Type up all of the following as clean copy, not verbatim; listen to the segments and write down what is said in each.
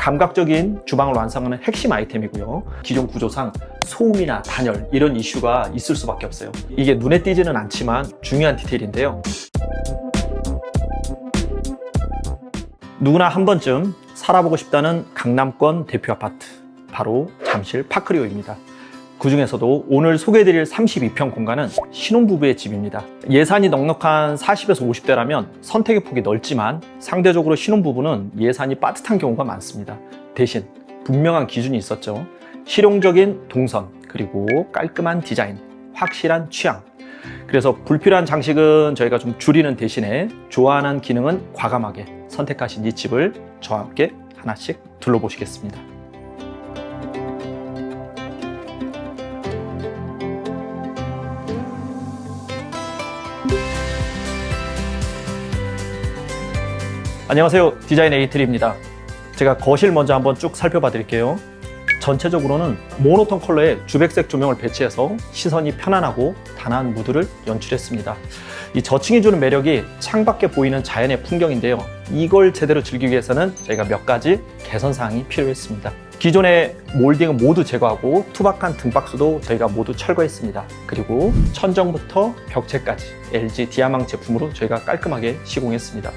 감각적인 주방을 완성하는 핵심 아이템이고요. 기존 구조상 소음이나 단열 이런 이슈가 있을 수밖에 없어요. 이게 눈에 띄지는 않지만 중요한 디테일인데요. 누구나 한 번쯤 살아보고 싶다는 강남권 대표 아파트, 바로 잠실 파크리오입니다. 그 중에서도 오늘 소개해드릴 32평 공간은 신혼부부의 집입니다. 예산이 넉넉한 40에서 50대라면 선택의 폭이 넓지만 상대적으로 신혼부부는 예산이 빠듯한 경우가 많습니다. 대신 분명한 기준이 있었죠. 실용적인 동선, 그리고 깔끔한 디자인, 확실한 취향. 그래서 불필요한 장식은 저희가 좀 줄이는 대신에 좋아하는 기능은 과감하게 선택하신 이 집을 저와 함께 하나씩 둘러보시겠습니다. 안녕하세요, 디자인 에이트리입니다. 제가 거실 먼저 한번 쭉 살펴봐 드릴게요. 전체적으로는 모노톤 컬러의 주백색 조명을 배치해서 시선이 편안하고 단아한 무드를 연출했습니다. 이 저층이 주는 매력이 창밖에 보이는 자연의 풍경인데요. 이걸 제대로 즐기기 위해서는 저희가 몇 가지 개선 사항이 필요했습니다. 기존의 몰딩은 모두 제거하고 투박한 등박스도 저희가 모두 철거했습니다. 그리고 천정부터 벽체까지 LG 디아망 제품으로 저희가 깔끔하게 시공했습니다.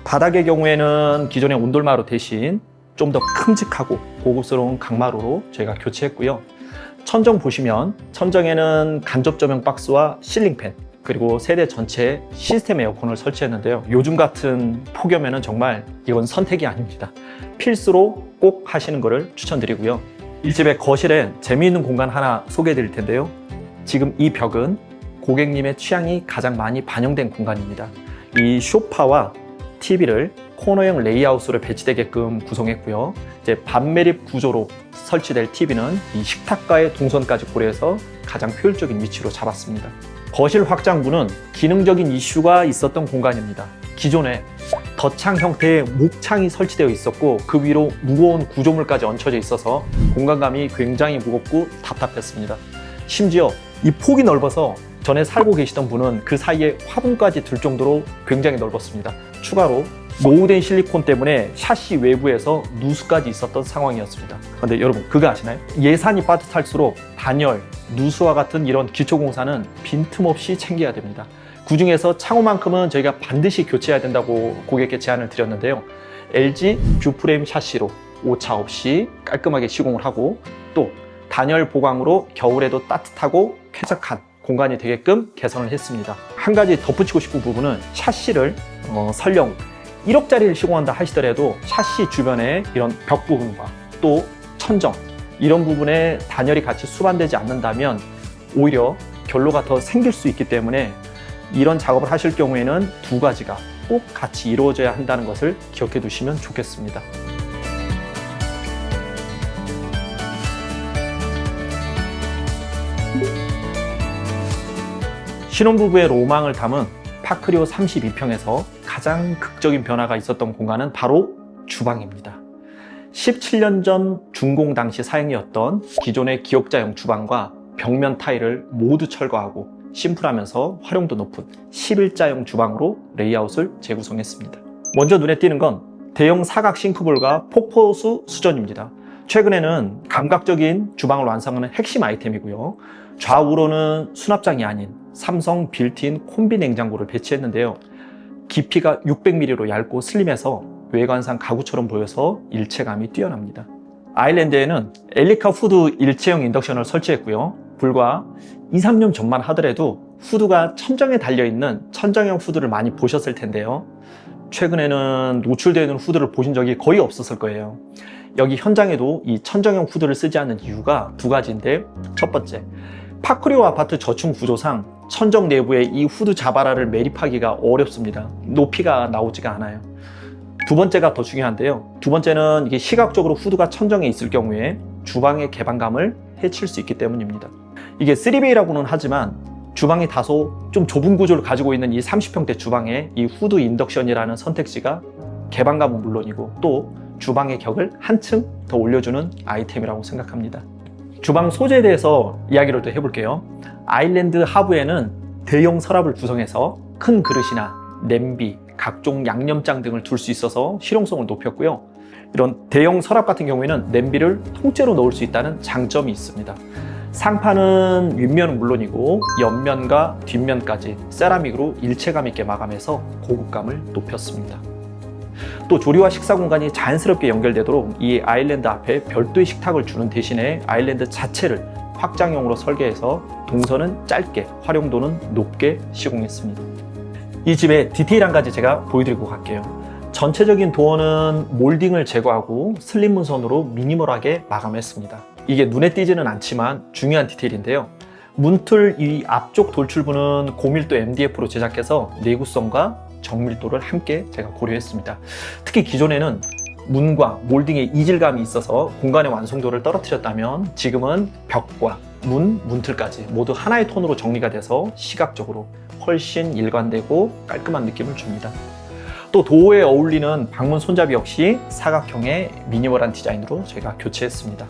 바닥의 경우에는 기존의 온돌마루 대신 좀 더 큼직하고 고급스러운 강마루로 저희가 교체했고요. 천정 보시면 천정에는 간접 조명 박스와 실링팬, 그리고 세대 전체에 시스템 에어컨을 설치했는데요. 요즘 같은 폭염에는 정말 이건 선택이 아닙니다. 필수로 꼭 하시는 것을 추천드리고요. 이 집의 거실에 재미있는 공간 하나 소개해 드릴 텐데요. 지금 이 벽은 고객님의 취향이 가장 많이 반영된 공간입니다. 이 소파와 TV를 코너형 레이아웃으로 배치되게끔 구성했고요. 이제 반매립 구조로 설치될 TV는 이 식탁과의 동선까지 고려해서 가장 효율적인 위치로 잡았습니다. 거실 확장부는 기능적인 이슈가 있었던 공간입니다. 기존에 덧창 형태의 목창이 설치되어 있었고 그 위로 무거운 구조물까지 얹혀져 있어서 공간감이 굉장히 무겁고 답답했습니다. 심지어 이 폭이 넓어서 전에 살고 계시던 분은 그 사이에 화분까지 들 정도로 굉장히 넓었습니다. 추가로 노후된 실리콘 때문에 샤시 외부에서 누수까지 있었던 상황이었습니다. 그런데 여러분 그거 아시나요? 예산이 빠듯할수록 단열, 누수와 같은 이런 기초공사는 빈틈없이 챙겨야 됩니다. 그 중에서 창호만큼은 저희가 반드시 교체해야 된다고 고객께 제안을 드렸는데요. LG 뷰프레임 샤시로 오차 없이 깔끔하게 시공을 하고 또 단열 보강으로 겨울에도 따뜻하고 쾌적한 공간이 되게끔 개선을 했습니다. 한 가지 덧붙이고 싶은 부분은 샤시를 설령 1억짜리를 시공한다 하시더라도 샤시 주변에 이런 벽 부분과 또 천정 이런 부분에 단열이 같이 수반되지 않는다면 오히려 결로가 더 생길 수 있기 때문에 이런 작업을 하실 경우에는 두 가지가 꼭 같이 이루어져야 한다는 것을 기억해 두시면 좋겠습니다. 신혼부부의 로망을 담은 파크리오 32평에서 가장 극적인 변화가 있었던 공간은 바로 주방입니다. 17년 전 준공 당시 사용이었던 기존의 기역자형 주방과 벽면 타일을 모두 철거하고 심플하면서 활용도 높은 11자형 주방으로 레이아웃을 재구성했습니다. 먼저 눈에 띄는 건 대형 사각 싱크볼과 폭포수 수전입니다. 최근에는 감각적인 주방을 완성하는 핵심 아이템이고요. 좌우로는 수납장이 아닌 삼성 빌트인 콤비 냉장고를 배치했는데요. 깊이가 600mm로 얇고 슬림해서 외관상 가구처럼 보여서 일체감이 뛰어납니다. 아일랜드에는 엘리카 후드 일체형 인덕션을 설치했고요. 불과 2-3년 전만 하더라도 후드가 천정에 달려있는 천정형 후드를 많이 보셨을 텐데요. 최근에는 노출되어 있는 후드를 보신 적이 거의 없었을 거예요. 여기 현장에도 이 천정형 후드를 쓰지 않는 이유가 두 가지인데, 첫 번째, 파크리오 아파트 저층 구조상 천정 내부에 이 후드 자바라를 매립하기가 어렵습니다. 높이가 나오지가 않아요. 두 번째가 더 중요한데요. 두 번째는 이게 시각적으로 후드가 천정에 있을 경우에 주방의 개방감을 해칠 수 있기 때문입니다. 이게 3베이라고는 하지만 주방이 다소 좀 좁은 구조를 가지고 있는 이 30평대 주방에 이 후드 인덕션이라는 선택지가 개방감은 물론이고 또 주방의 격을 한층 더 올려주는 아이템이라고 생각합니다. 주방 소재에 대해서 이야기를 더 해볼게요. 아일랜드 하부에는 대형 서랍을 구성해서 큰 그릇이나 냄비, 각종 양념장 등을 둘 수 있어서 실용성을 높였고요. 이런 대형 서랍 같은 경우에는 냄비를 통째로 넣을 수 있다는 장점이 있습니다. 상판은 윗면은 물론이고 옆면과 뒷면까지 세라믹으로 일체감 있게 마감해서 고급감을 높였습니다. 또 조리와 식사 공간이 자연스럽게 연결되도록 이 아일랜드 앞에 별도의 식탁을 주는 대신에 아일랜드 자체를 확장형으로 설계해서 동선은 짧게, 활용도는 높게 시공했습니다. 이 집의 디테일 한 가지 제가 보여드리고 갈게요. 전체적인 도어는 몰딩을 제거하고 슬림 문선으로 미니멀하게 마감했습니다. 이게 눈에 띄지는 않지만 중요한 디테일인데요. 문틀 이 앞쪽 돌출부는 고밀도 MDF로 제작해서 내구성과 정밀도를 함께 제가 고려했습니다. 특히 기존에는 문과 몰딩의 이질감이 있어서 공간의 완성도를 떨어뜨렸다면 지금은 벽과 문틀까지 모두 하나의 톤으로 정리가 돼서 시각적으로 훨씬 일관되고 깔끔한 느낌을 줍니다. 또 도어에 어울리는 방문 손잡이 역시 사각형의 미니멀한 디자인으로 제가 교체했습니다.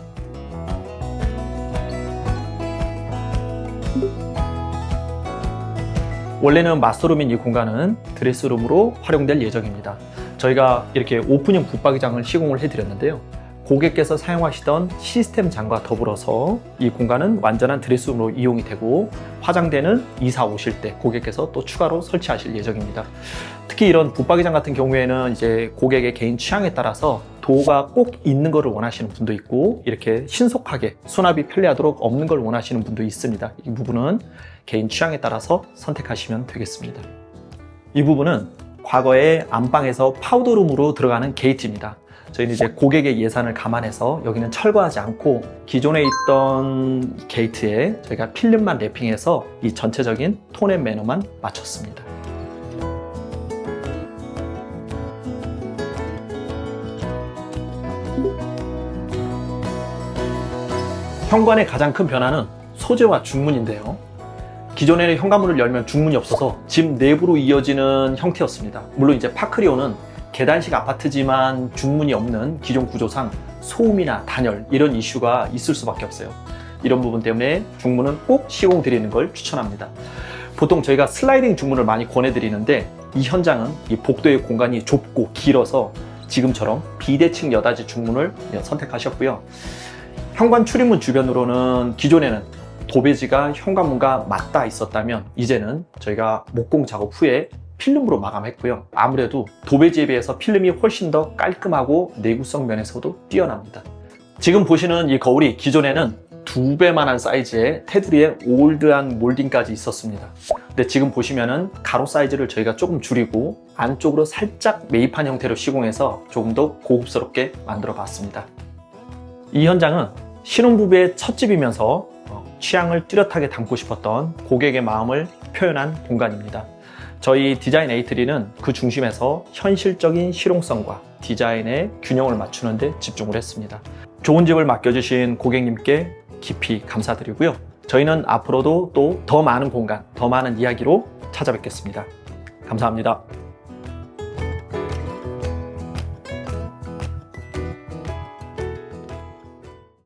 원래는 마스터룸인 이 공간은 드레스룸으로 활용될 예정입니다. 저희가 이렇게 오픈형 붙박이장을 시공을 해드렸는데요. 고객께서 사용하시던 시스템장과 더불어서 이 공간은 완전한 드레스룸으로 이용이 되고 화장대는 이사 오실 때 고객께서 또 추가로 설치하실 예정입니다. 특히 이런 붙박이장 같은 경우에는 이제 고객의 개인 취향에 따라서 도어가 꼭 있는 것을 원하시는 분도 있고 이렇게 신속하게 수납이 편리하도록 없는 걸 원하시는 분도 있습니다. 이 부분은 개인 취향에 따라서 선택하시면 되겠습니다. 이 부분은 과거에 안방에서 파우더룸으로 들어가는 게이트입니다. 저희는 이제 고객의 예산을 감안해서 여기는 철거하지 않고 기존에 있던 게이트에 저희가 필름만 랩핑해서 이 전체적인 톤 앤 매너만 맞췄습니다. 현관의 가장 큰 변화는 소재와 중문인데요. 기존에는 현관문을 열면 중문이 없어서 집 내부로 이어지는 형태였습니다. 물론 이제 파크리오는 계단식 아파트지만 중문이 없는 기존 구조상 소음이나 단열 이런 이슈가 있을 수밖에 없어요. 이런 부분 때문에 중문은 꼭 시공드리는 걸 추천합니다. 보통 저희가 슬라이딩 중문을 많이 권해드리는데 이 현장은 이 복도의 공간이 좁고 길어서 지금처럼 비대칭 여닫이 중문을 선택하셨고요. 현관 출입문 주변으로는 기존에는 도배지가 현관문과 맞닿아 있었다면 이제는 저희가 목공 작업 후에 필름으로 마감했고요. 아무래도 도배지에 비해서 필름이 훨씬 더 깔끔하고 내구성 면에서도 뛰어납니다. 지금 보시는 이 거울이 기존에는 2배만한 사이즈의 테두리에 올드한 몰딩까지 있었습니다. 근데 지금 보시면은 가로 사이즈를 저희가 조금 줄이고 안쪽으로 살짝 매입한 형태로 시공해서 조금 더 고급스럽게 만들어 봤습니다. 이 현장은 신혼부부의 첫 집이면서 취향을 뚜렷하게 담고 싶었던 고객의 마음을 표현한 공간입니다. 저희 디자인 A3는 그 중심에서 현실적인 실용성과 디자인의 균형을 맞추는 데 집중을 했습니다. 좋은 집을 맡겨주신 고객님께 깊이 감사드리고요. 저희는 앞으로도 또 더 많은 공간, 더 많은 이야기로 찾아뵙겠습니다. 감사합니다.